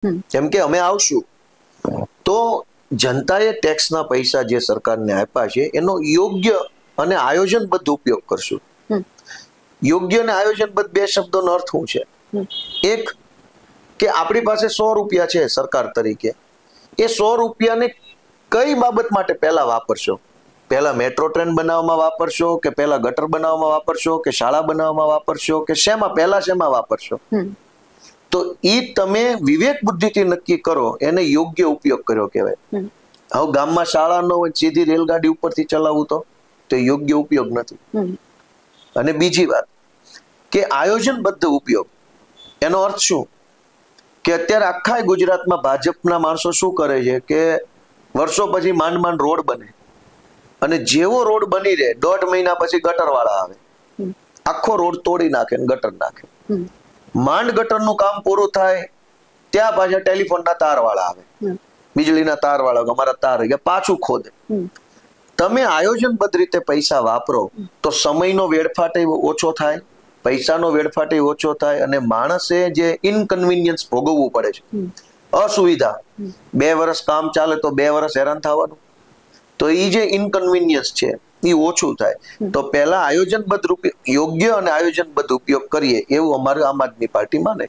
કેમ કે અમે આવશું તો જનતાએ ટેક્સના પૈસા જે સરકારને આપ્યા છે એનો યોગ્ય અને આયોજનબદ્ધ ઉપયોગ કરશું. યોગ્ય અને આયોજનબદ્ધ બે શબ્દોનો અર્થ શું છે? એક કે આપણી પાસે 100 રૂપિયા છે સરકાર તરીકે, એ 100 રૂપિયાને કઈ બાબત માટે પહેલા વાપરશો? પહેલા મેટ્રો ટ્રેન બનાવવામાં વાપરશો, કે પહેલા ગટર બનાવવામાં વાપરશો, કે શાળા બનાવવામાં વાપરશો, કે શેમાં વાપરશો? તો ઈ તમે વિવેક બુદ્ધિથી નક્કી કરો, એને યોગ્ય ઉપયોગ કર્યો કહેવાય. હવે ગામમાં શાળા ન હોય, સીધી રેલગાડી ઉપરથી ચલાવવું તો યોગ્ય ઉપયોગ નથી. અને બીજી વાત કે આયોજનબદ્ધ ઉપયોગ, એનો અર્થ શું? કે અત્યારે આખા ગુજરાતમાં ભાજપના માણસો શું કરે છે કે વર્ષો પછી માંડ રોડ બને, અને જેવો રોડ બની રહે 1.5 મહિના પછી ગટર વાળા આવે, આખો રોડ તોડી નાખે ને ગટર નાખે. માંડ ગટરનું કામ પૂરું થાય ત્યાં પાછા ટેલિફોનના તાર વાળા આવે, વીજળીના તાર વાળા, અમારા તાર ગયા, પાછું ખોદે. તમે આયોજનબદ્ધ રીતે પૈસા વાપરો તો સમયનો વેડફાટ ઓછો થાય, પૈસાનો વેડફાટ ઓછો થાય, અને માણસે જે ઇનકન્વીનિયન્સ ભોગવવું પડે છે, અસુવિધા, 2 વર્ષ કામ ચાલે તો 2 વર્ષ હેરાન થવાનું, તો એ જે ઇનકન્વીનિયન્સ છે એ ઓછું થાય. તો પહેલા આયોજનબદ્ધ રૂપે યોગ્ય અને આયોજનબદ્ધ ઉપયોગ કરીએ એવું અમારું આમ આદમી પાર્ટી માને છે.